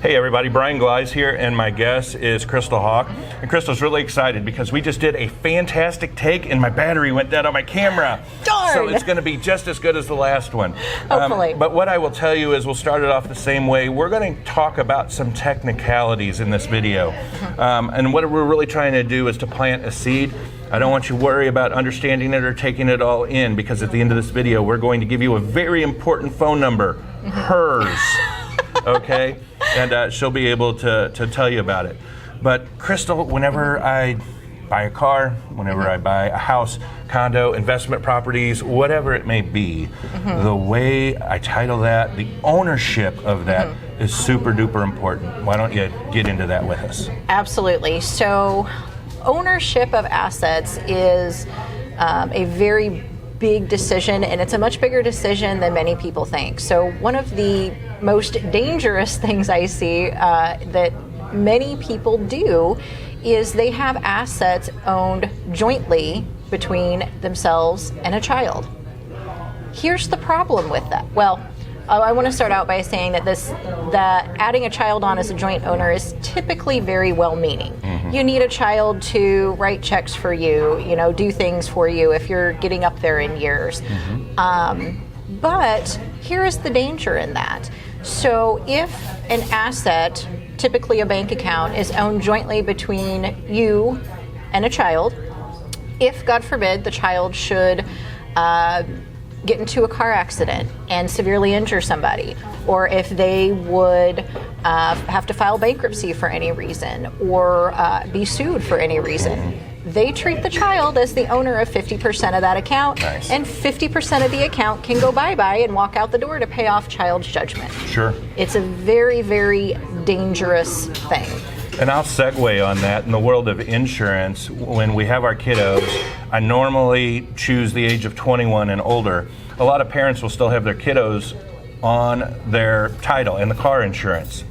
Hey everybody, Brian Gleis here, and my guest is Crystal Hawk. And Crystal's really excited because we just did a fantastic take and my battery went dead on my camera. Darn! So it's going to be just as good as the last one. Hopefully. But what I will tell you is we'll start it off the same way. We're going to talk about some technicalities in this video. And what we're really trying to do is to plant a seed. I don't want you to worry about understanding it or taking it all in, because at the end of this video, we're going to give you a very important phone number, hers, okay? And she'll be able to tell you about it. But Crystal, whenever I buy a car, whenever I buy a house, condo, investment properties, whatever it may be, the way I title that, the ownership of that is super duper important. Why don't you get into that with us? Absolutely. So ownership of assets is a very big decision, and it's a much bigger decision than many people think. So one of the most dangerous things I see that many people do is they have assets owned jointly between themselves and a child. Here's the problem with that. Well, I want to start out by saying that adding a child on as a joint owner is typically very well-meaning. You need a child to write checks for you, do things for you if you're getting up there in years. But here is the danger in that. So if an asset, typically a bank account, is owned jointly between you and a child, if, God forbid, the child should get into a car accident and severely injure somebody, or if they would have to file bankruptcy for any reason, or be sued for any reason, they treat the child as the owner of 50% of that account, and 50% of the account can go bye-bye and walk out the door to pay off child's judgment. Sure. It's a very, very dangerous thing. And I'll segue on that. In the world of insurance, when we have our kiddos, I normally choose the age of 21 and older. A lot of parents will still have their kiddos on their title and the car insurance.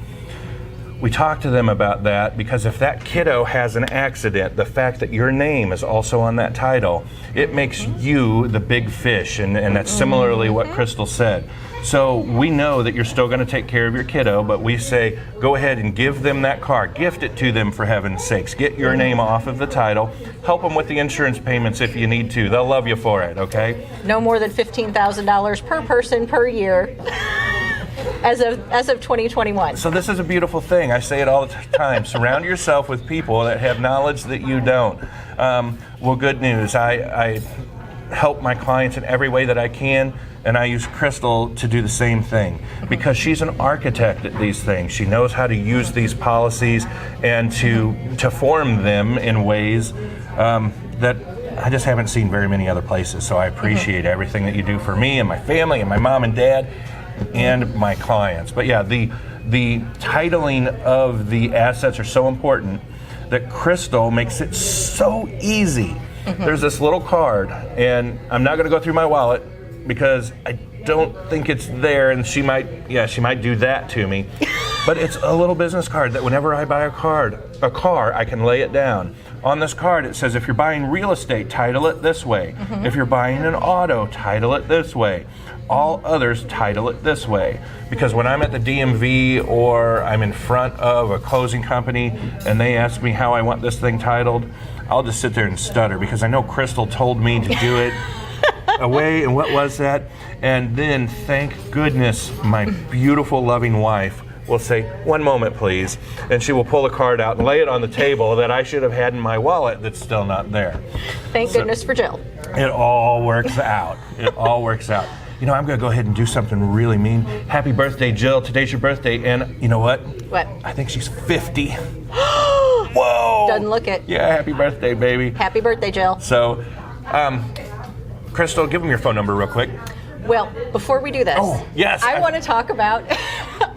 We talk to them about that because if that kiddo has an accident, the fact that your name is also on that title, it makes you the big fish, and that's similarly what Crystal said. So we know that you're still going to take care of your kiddo, but we say, go ahead and give them that car. Gift it to them, for heaven's sakes. Get your name off of the title. Help them with the insurance payments if you need to. They'll love you for it, okay? No more than $15,000 per person per year. As of 2021. So this is a beautiful thing. I say it all the time. Surround yourself with people that have knowledge that you don't. Well, good news. I help my clients in every way that I can, and I use Crystal to do the same thing because she's an architect at these things. She knows how to use these policies and to form them in ways that I just haven't seen very many other places. So I appreciate everything that you do for me and my family and my mom and dad and my clients. But yeah, the titling of the assets are so important that Crystal makes it so easy. There's this little card, and I'm not going to go through my wallet because I don't think it's there, and she might do that to me. But it's a little business card that whenever I buy a car, I can lay it down. On this card, it says if you're buying real estate, title it this way. If you're buying an auto, title it this way. All others, title it this way. Because when I'm at the DMV or I'm in front of a closing company and they ask me how I want this thing titled, I'll just sit there and stutter because I know Crystal told me to do it away, and what was that? And then, thank goodness, my beautiful, loving wife will say, "One moment, please," and she will pull a card out and lay it on the table that I should have had in my wallet that's still not there. Thank goodness for Jill. It all works out. It all works out. You know, I'm going to go ahead and do something really mean. Happy birthday, Jill. Today's your birthday, and you know what? What? I think she's 50. Whoa! Doesn't look it. Yeah, happy birthday, baby. Happy birthday, Jill. So, Crystal, give them your phone number real quick. Well, before we do this, yes, I want to talk about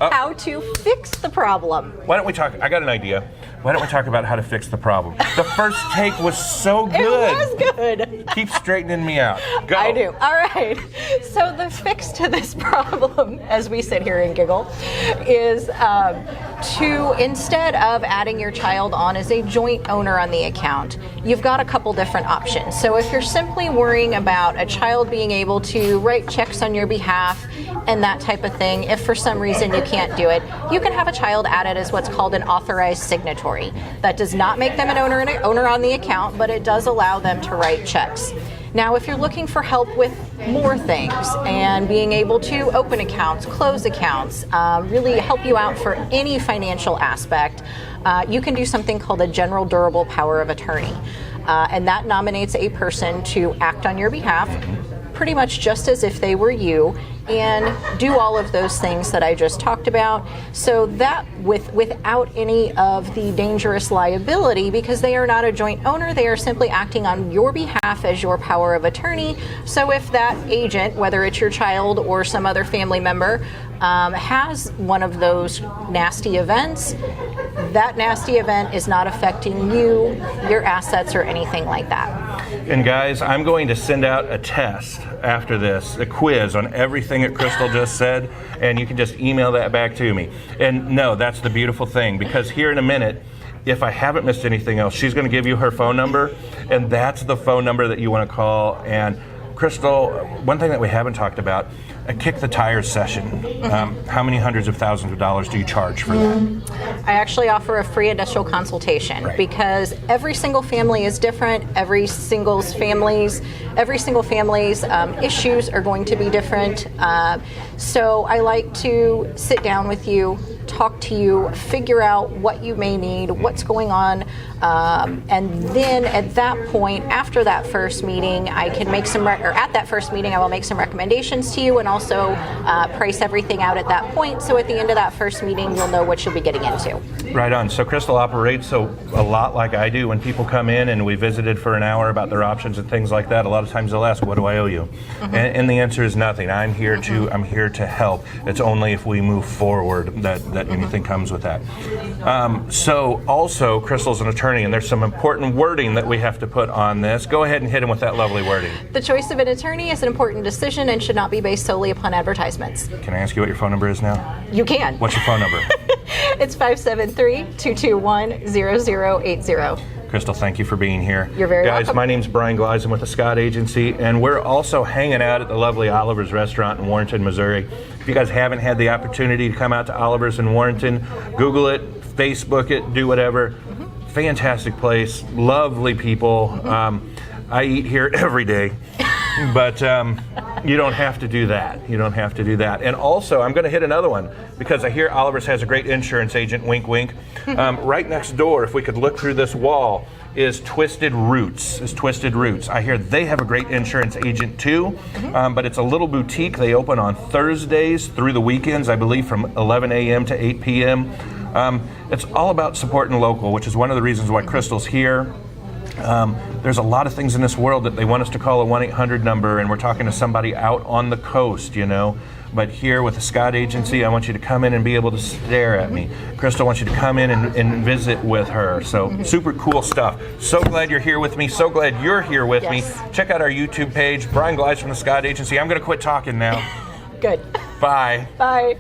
how to fix the problem. Why don't we talk? I got an idea. Why don't we talk about how to fix the problem? The first take was so good. It was good. Keep straightening me out. Go. I do. All right. So the fix to this problem, as we sit here and giggle, is to, instead of adding your child on as a joint owner on the account, you've got a couple different options. So if you're simply worrying about a child being able to write checks on your behalf and that type of thing. If for some reason you can't do it, you can have a child added as what's called an authorized signatory. That does not make them an owner on the account, but it does allow them to write checks. Now, if you're looking for help with more things and being able to open accounts, close accounts, really help you out for any financial aspect, you can do something called a general durable power of attorney. And that nominates a person to act on your behalf, pretty much just as if they were you, and do all of those things that I just talked about. So that without any of the dangerous liability, because they are not a joint owner, they are simply acting on your behalf as your power of attorney. So if that agent, whether it's your child or some other family member, has one of those nasty events, that nasty event is not affecting you, your assets, or anything like that. And guys, I'm going to send out a test after this, a quiz on everything that Crystal just said, and you can just email that back to me. And no, that's the beautiful thing, because here in a minute, if I haven't missed anything else, she's going to give you her phone number, and that's the phone number that you want to call. And Crystal, one thing that we haven't talked about, a kick the tires session. How many hundreds of thousands of dollars do you charge for that? I actually offer a free initial consultation because every single family is different. Every single family's issues are going to be different. So I like to sit down with you, talk to you, figure out what you may need, what's going on, and then at that point, after that first meeting, I can make at that first meeting, I will make some recommendations to you and also price everything out at that point. So at the end of that first meeting, you'll know what you'll be getting into. Right on. So Crystal operates a lot like I do. When people come in and we visited for an hour about their options and things like that, a lot of times they'll ask, "What do I owe you?" And the answer is nothing. I'm here to help. It's only if we move forward that anything comes with that. So also, Crystal's an attorney, and there's some important wording that we have to put on this. Go ahead and hit him with that lovely wording. The choice of an attorney is an important decision and should not be based solely upon advertisements. Can I ask you what your phone number is now? You can. What's your phone number? It's 573-221-0080. Crystal, thank you for being here. You're very welcome. Guys, welcome. my name's Brian Gleis. I'm with the Scott Agency, and we're also hanging out at the lovely Oliver's Restaurant in Warrenton, Missouri. If you guys haven't had the opportunity to come out to Oliver's in Warrenton, Google it, Facebook it, do whatever. Fantastic place, lovely people. I eat here every day, but you don't have to do that. You don't have to do that. And also, I'm going to hit another one because I hear Oliver's has a great insurance agent, wink, wink. Right next door, if we could look through this wall, is Twisted Roots. I hear they have a great insurance agent too, but it's a little boutique. They open on Thursdays through the weekends, I believe from 11 a.m. to 8 p.m. It's all about supporting local, which is one of the reasons why Crystal's here. There's a lot of things in this world that they want us to call a 1-800 number, and we're talking to somebody out on the coast, you know. But here with the Scott Agency, I want you to come in and be able to stare at me. Crystal wants you to come in and visit with her. So super cool stuff. So glad you're here with me. So glad you're here with me. Check out our YouTube page, Brian Gleis from the Scott Agency. I'm going to quit talking now. Good. Bye. Bye.